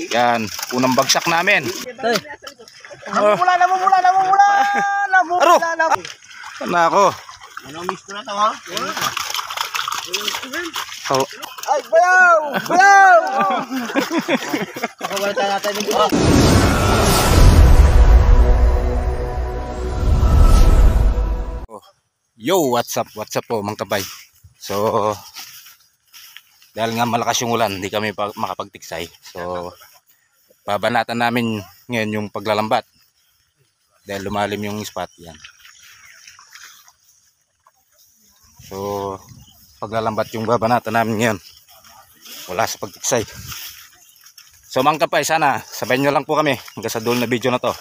Yan, unang bagsak namin. Namumula. Nako. Ano misto na to ha? Oh. Ay, bayaw! Kakawala natin ng buhok. Yo, what's up po mga kabay. So, dahil nga malakas yung ulan, hindi kami makapagtiksay. So, babanatan namin ngayon yung paglalambat. Dahil lumalim yung spot yan. So, paglalambat yung babanatan namin ngayon. Wala sa pagtiksay. So, mga kabay, sana sabayin nyo lang po kami hanggang sa dulo na video na to.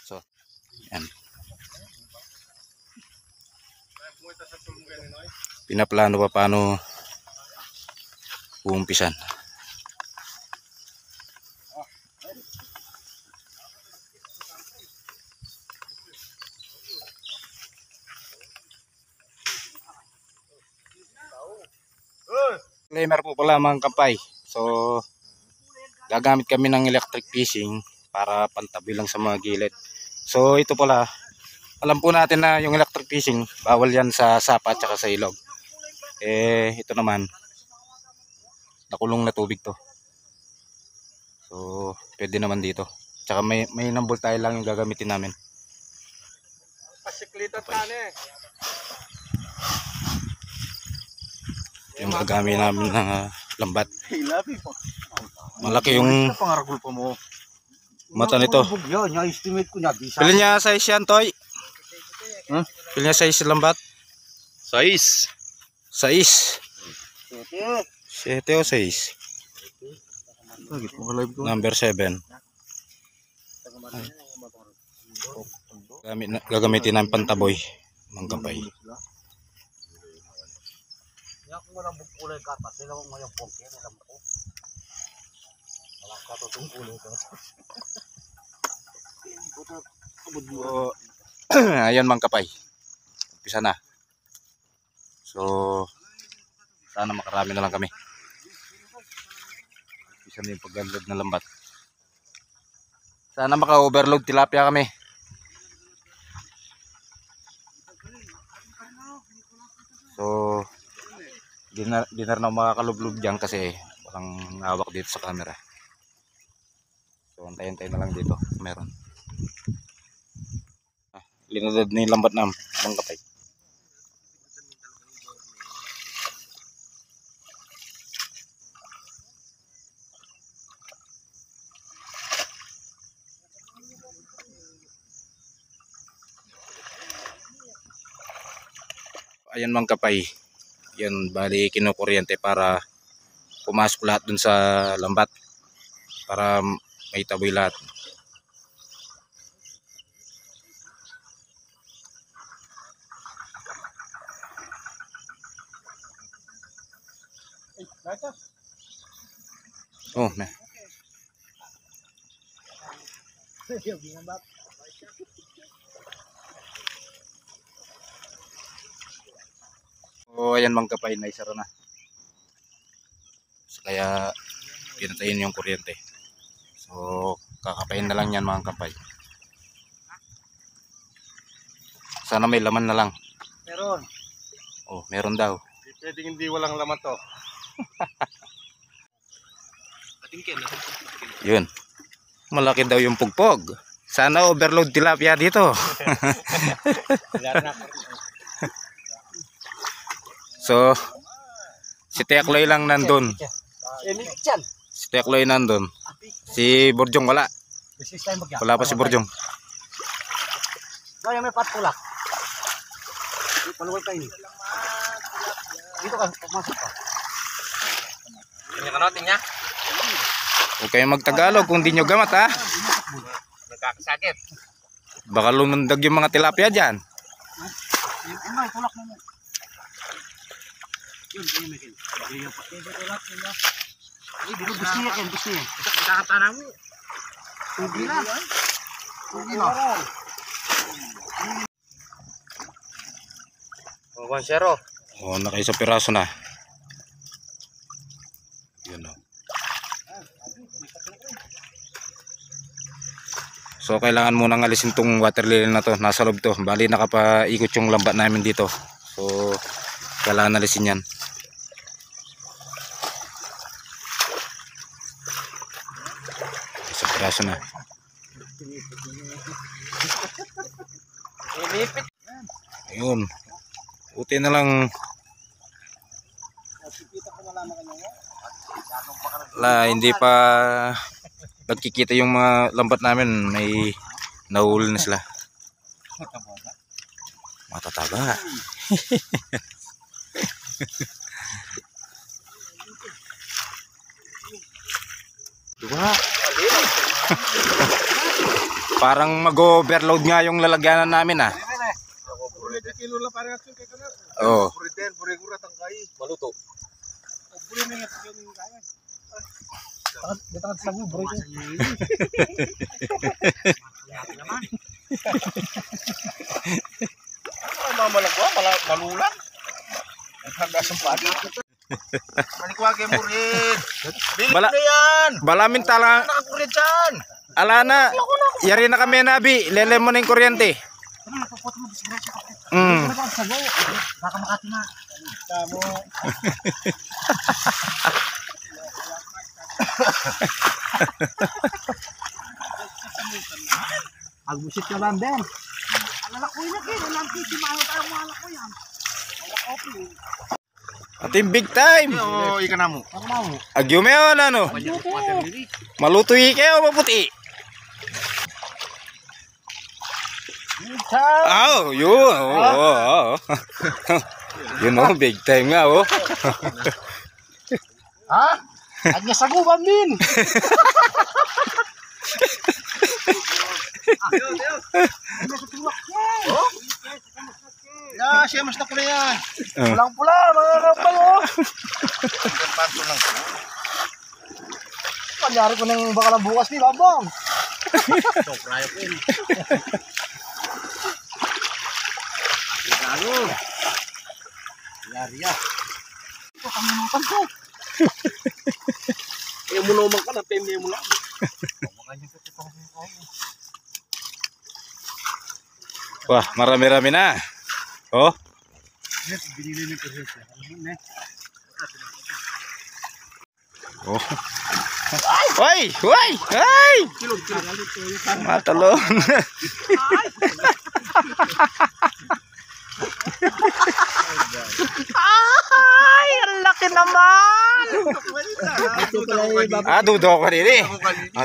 So, yan. Pinaplano pa paano uumpisan. Disclaimer po pala mga kapay. So gagamit kami ng electric fishing para pantabi lang sa mga gilid. So ito pala, alam po natin na yung electric fishing bawal yan sa sapa at sa ilog. Ito naman nakulong na tubig to. So pwede naman dito. Tsaka may nambol tayo lang yung gagamitin namin. Pasiklito tane. Yung gagamit namin ng lambat. Malaki yung pangaragul pa mo. Mata nito. Yan, estimate ko niya. Pili niya size yan, Toy. Pili niya size lambat. Size. 7 o 6. Number 7. Gagamitin namin pantaboy. Manggabay. Kung walang bugkulay katas, sila kung mayang pongke, nilang ako. Walang katotong kulay katas. So, ayan mga kapay. Umpisa na. So, sana makarami na lang kami. Umpisa na yung pag-unload na lambat. Sana maka-overload tilapia kami. So, di na ako makakalublob dyan kasi walang hawak dito sa camera. So antayin-tayin na lang dito meron. Linadad na yung lambat na mga kapay. Ayan mga kapay. Yan, bali kinukuryente para pumasok lahat dun sa lambat para may taboy lahat. Oh, na. So ayan mga kapay, naisara na. So, kaya pinatayin yung kuryente. So kakapain na lang yan mga kapay. Sana may laman na lang. Meron. Oh, meron daw. Pwedeng hindi walang laman to. Yun. Malaki daw yung pugpog. Sana overload tilapia dito. So, si Tekloy lang nandun. Si Tekloy nandun. Si Borjong wala. Wala pa si Borjong. Gaya may patulak. Paluwal kayo. Dito ka, pumasok ka. Tingnan niya. Huwag kayong magtagalog kung di nyo gamat ha. Nagkakasakit. Baka lumundag yung mga tilapia dyan. Ay, tulak mo mo. Yun, kayo may kin. Tulak mo. Ay, dito gusto niya kin, gusto niya. Kakatana mo. Hindi na. Hindi na. 1-0. Oh, nakaisa piraso na. Yun o. So kailangan munang alisin tong water lily na to. Nasa loob to. Bali nakapaikot yung lambat namin dito. So kailangan alisin yan. Sa piraso na. Ayun. Buti na lang hindi pa nagkikita yung mga lambat namin, may nahuli na sila. Matataba. Diba? Parang mag-overload nga yung lalagyanan namin ah. Oo. Maluto. Mamalagwa, malulan. Nagkasumpagi. Manikwage mo rin. Bilik Bala- na yan. Balamin tala. Nakakulit dyan. Ala na. Yari na kami nabi. Lele mo na yung kuryente. Baka makati na. Tamo. Agbusit ka lang din. Alalakoy na kayo. Lampi, simahan tayo mga alakoy yan. Alakoy. At yung big time. Oo, ikan na mo. Ako na mo. Agyo meon ano. Malutoy kayo maputi. Oh, yun. Oh. Yun oh, big time nga oh. Ha? At nasaguban din. Ya, siya mas na ko na yan. Pulang pula, mga kapal oh. Panto lang. Panyari ko ng bakalang bukas ni Babang. So, prayo ko yun. Ano? Yari-ya. Ito kami naman ko. Yung mo naman ka na, pembe mo lang. Wah, marami-rami na. Oh. Binili ni Kuya. Oh. Hoy, hoy, hoy. Matalon. Ay, ang laki naman! Dudo ka din eh.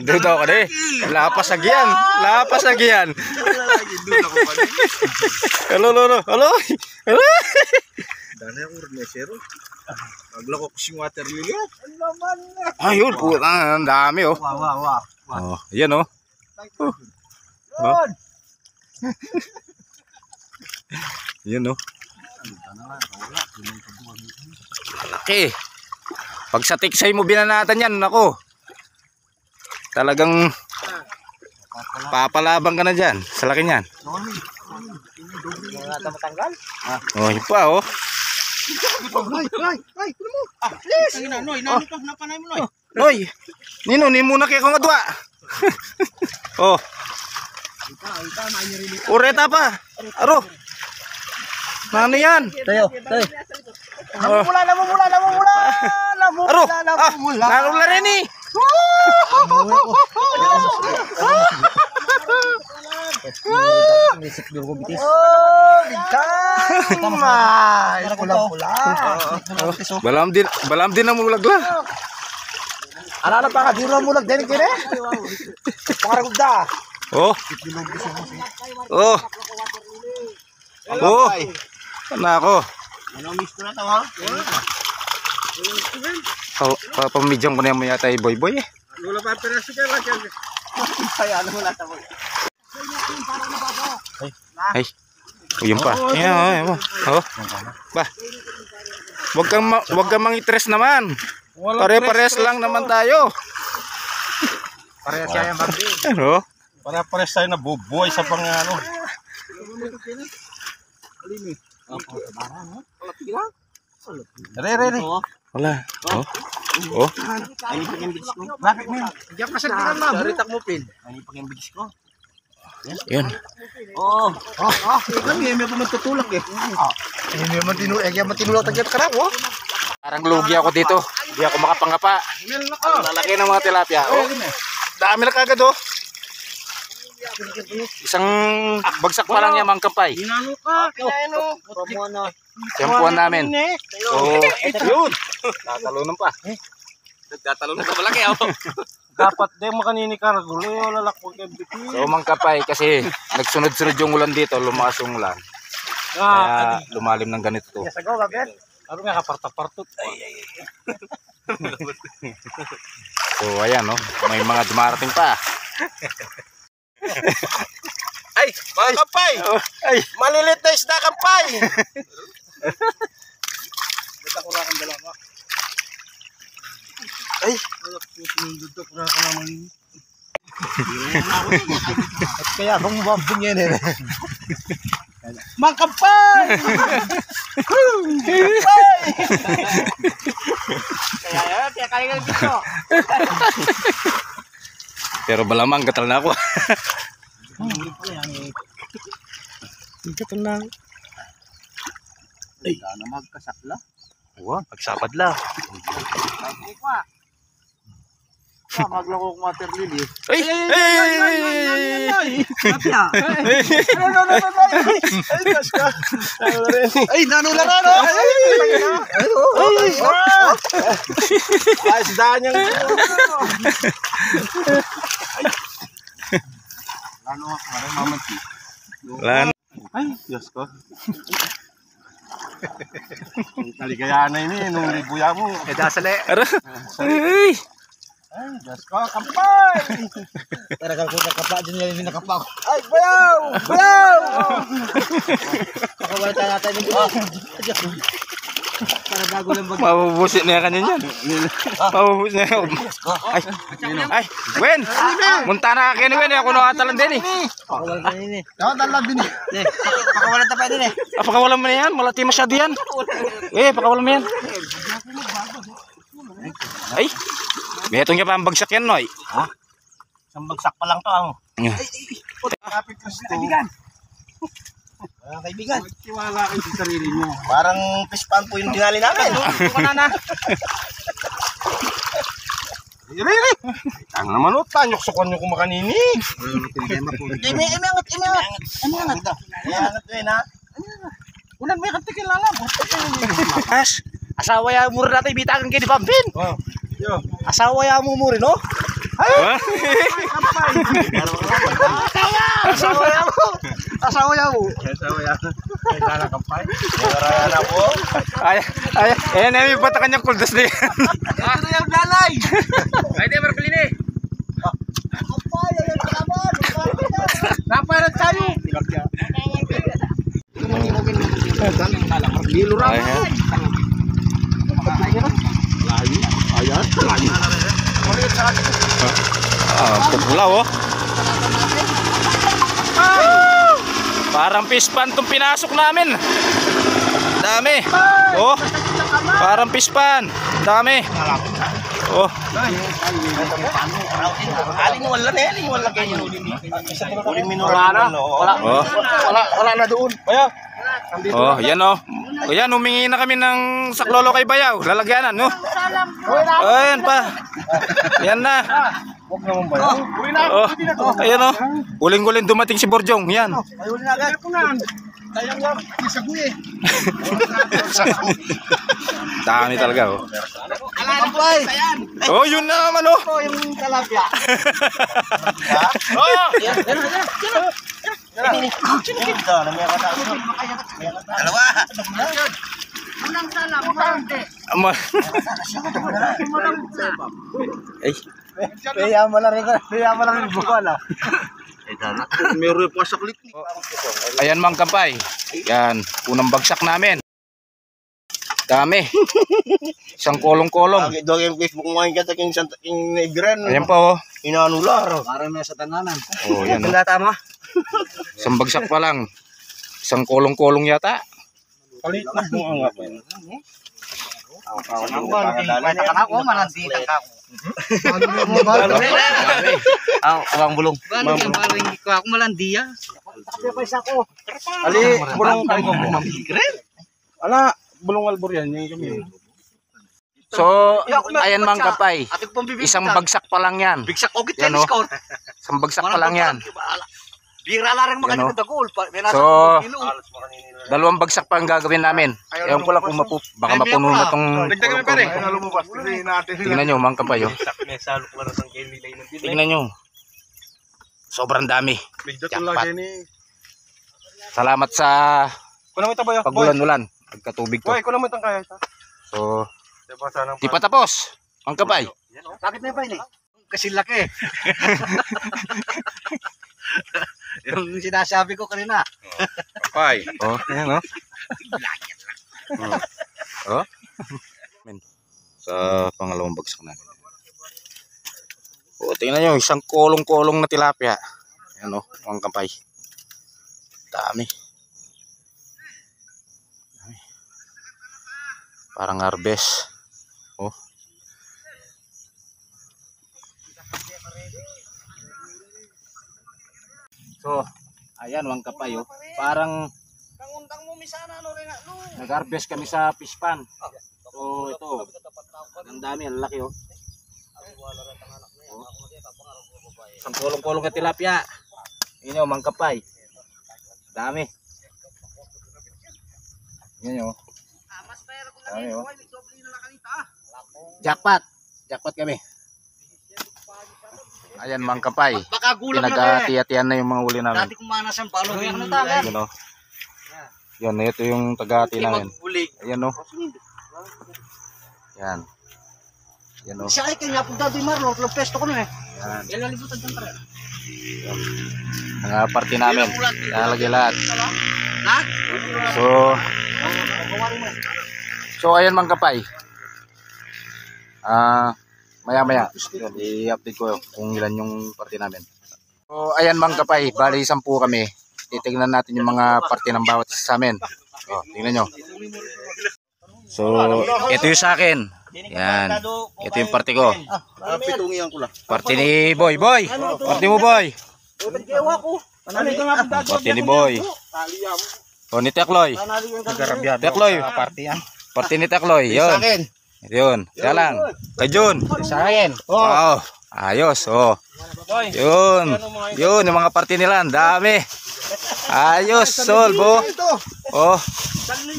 Dudo ka din. Lapas agyan. Lapas agyan. Halo. Halo. Dana yung urnesero. Agla ko kusing water lily. Ang laman na. Ayun, putang ang dami oh. Wow. Oh, yan oh. Yun! Yan oh. Laki. Pag sa tiksay mo binanatan yan, nako. Talagang papalabang ka na dyan. Sa laki niyan. Mga matanggal? Oh, yun pa oh. Ay, ano mo? Please! Noy, napanay mo, Noy. Noy, Nino, ni muna kayo kong adwa. Oh. Ureta pa. Aro. Ano yan? Tayo. Oh. Namumula. Aro. Narula rin eh. Oh, bigtang! Ay, pulang-pula. Balam din ang mulagla. Alala pa ka, di mo mulag din kire? Pangaragda. Oh. Oh. Oh. Nako. Ano misto na to ha? Pamidyan ko na yung yata yung boy eh. Lula pa peraso ka lang yan. Kaya ano wala ta mo. Ay. Oh, yun pa. Yan, oh. Ba. Wag kang mangitres naman. Pare-pares lang naman tayo. Parehas kaya yung babdi. Ano? Pare-pares tayo na bubuhay sa pang ano. Re. Wala. Oh. Ay, pag-imbigis ko. Bakit mo? Diyan ka sa tinan, ma'am. Saritak mo, Pin. Ay, pag-imbigis ko. Yun. Oo. Kami, may pa magtutulak eh. Hindi naman tinulak. Kaya matulak tagyat ka na, oh. Parang lugi ako dito. Hindi ako makapangapa. Lalaki ng mga tilapia. Oh, dami na kagad oh. Isang bagsak pa lang yan, Mang Kampay. Inano ka? Kinaino? Tempuan namin. So, yun. Tatalunan pa. Nagtatalon na malaki ako. Dapat din makanini ka. Gulo yung lalakot kay Biti. So, Mang Kampay, kasi nagsunod-sunod yung ulan dito, lumakas yung ulan. Kaya lumalim ng ganito. Yes, agaw, Gabriel. Ano nga, kaparta-partot. So, ayan no. May mga dumarating pa. Ay, mga kampay! Ay, Malilit na isda kampay! Kaya kung mababing yan eh. Mang Kampay! Kaya kaya ka dito. pero balamang gatal na ako. Gatal na. Ay, na magkasakla. Wow, pagsapad la. Maglako ko water lily. Ay! Ay, nanula na no? Ay, isdaan niyang ano ako, mamanti. Lan. Ay, Diyos ko. Kaligayaan na ini, nung libuya mo. Dasale. Ay! Ay, Diyos ko, kampay! Taragal ko nakapa dyan lang yung nakapa ko. Ay, bayaw! Bayaw! Kakawala tayo natin yung buwan. Para bago lang mag... Mabubusit na yan kanyan yan. Mabubusit na yan. Ay! Ay! Gwen! Munta na kayo ni Gwen. Ako nakatalan din eh. Pakawala tayo din eh. Dapat alam din eh. Pakawala tayo din eh. Pakawalan mo na yan. Malati masyado yan. Pakawalan mo yan. Ay! Betong niya pa ang bagsak yan, Noy. Isang bagsak pa lang to ang. Kapit ko ito. Kaibigan. Tiwala kayo sa sarili nyo. Parang pispan po yung dinali namin. Banana. Iri! Ang naman o, tanyok-sukan nyo kumakanini. Imangat. Imangat din ha. Ulan may kantikin lalam. As! Asawa ya muro natin bitagan kayo di Pampin. Oh, yo. Asawa ya mo muro no? Ha? Asawa ya mo. Asawa ya mo. Sawa yan. Kaya kampay. Maraya na po. Ay! Ayan, may bata kanyang kuldas na yan. Ito yung dalay. Ay, di, marapili na eh. Naparat tayo. Ay, ha? Ayan. Pagulaw oh. Parang pispan itong pinasok namin. Dami. Oh. Parang pispan. Dami. Oh. Aling wala na yan. Wala kayo. Oh. Wala na doon. Bayaw. Oh, yan oh. O yan, humingi na kami ng saklolo kay Bayaw. Lalagyanan, no? Oh, yan pa. Yan na. Huwag naman bayaw. Oh, ayan oh. Uling-uling dumating si Borjong. Yan. Ay, huli na agad. Tayang lang. Isaguy eh. Dami talaga oh. Kampay. Oh, yun na naman oh. Ito yung talapia. Oh! Dalawa. Ama. Ay, Kaya mo lang rin bukal ah. Meron po sa klit. ayan Mang Kampay. Yan, unang bagsak namin. Dami. Isang kolong-kolong. Doon yung Facebook mo ngayon kita king Negren. Ayan pa oh. Inanular. Para may sa tananan. Oh, yan oh. Tama. Isang bagsak pa lang. Isang kolong-kolong yata. Palit na bunga nga pa yun. Ako, malanditan ka ako. Ang bulong. Ako malandiya. Ali, bulong kayo. Ala, bulong albor yan. Yung kami. So, ayan mga kapay. Isang bagsak pa lang yan. Bigsak ogit Yan, yan, oh. score. Isang bagsak pa lang yan. Bira lang Yan, maganda oh. na goal. So, dalawang bagsak pa ang gagawin namin. Ewan ko lang kung baka mapuno na tong... Dagdagan mo pare. Ay, lumabas. Kasi natin sila. Tingnan nyo mga kapay. Oh. May salo ko na sang kayo nila yun. Tingnan nyo. Sobrang dami. Bigda Jackpot. tulad yan eh. Salamat sa Kulang mo ito ba yun? pagulan-ulan. Pagkatubig to. Boy, kulang mo itong kaya ito. So, Diba sanang di pa tapos. Mga kapay. Bakit na ba yun eh? Kasi laki. Yung sinasabi ko kanina. Pay. Oh, ayan oh. Oh. Sa pangalawang bagsak natin. Oh, tingnan nyo, isang kolong-kolong na tilapia. Ayan oh, mga kapay. Dami. Dami. Parang harvest. Oh. So, ayan mga kapay oh. Parang nag-harvest kami sa fish pan. So, ito. Ang dami, ang laki oh. Isang kolong-kolong na tilapia. Yun yung mga kapay. Dami. Yun yung. Dami oh. Jackpot. Jackpot kami. Ayan mga kapay. Baka gulang na kaya. Pinag-ati-atian na yung mga huli namin. Dati kumanas ang palo. Kaya ano tagal? Yun o. Yan, ito yung taga-ati namin. Magbulig. Ayan o. Yan. Yan o. Siya ay kanya punta di Marlo. Pesto ko na eh. Yan. Yan lalibutan ka pa. Mga party namin. Lalagay lahat. Lahat? So ayan mga kapay. Maya-maya. I-update ko kung ilan yung party namin. So ayan mga kapay. Bali 10 kami. Titignan natin yung mga party ng bawat isa sa amin. O, tingnan nyo. So, ito yung sa akin. Yan. Ito yung party ko. Pitungihan ko lang. Party ni Boy. Boy! Party mo, Boy! Party ni Boy. O, ni Tekloy. Tekloy. Party ni Tekloy. Yun. Yun. Siya lang. Kay Jun. Sa akin. Oo. Ayos. O. Yun. Yun. Yung mga party nila. Ang dami. Ayos. Solbo. Oh.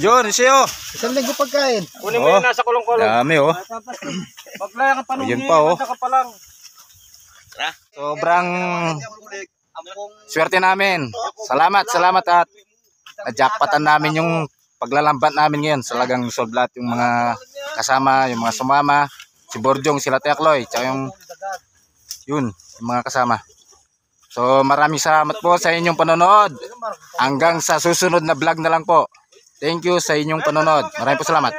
Jun. Siyo. Isang linggo pagkain. Kunin mo yung nasa kolong-kolong. Dami oh. Paglaya ka pa nung Ayun pa oh. ka pa lang. Sobrang swerte namin. Salamat at na-jackpotan namin yung paglalambat namin ngayon. Talagang solve lahat yung mga kasama, yung mga sumama, si Borjong, sila Tekloy, tsaka yung mga kasama. So maraming salamat po sa inyong panonood. Hanggang sa susunod na vlog na lang po. Thank you sa inyong panonood. Maraming po salamat.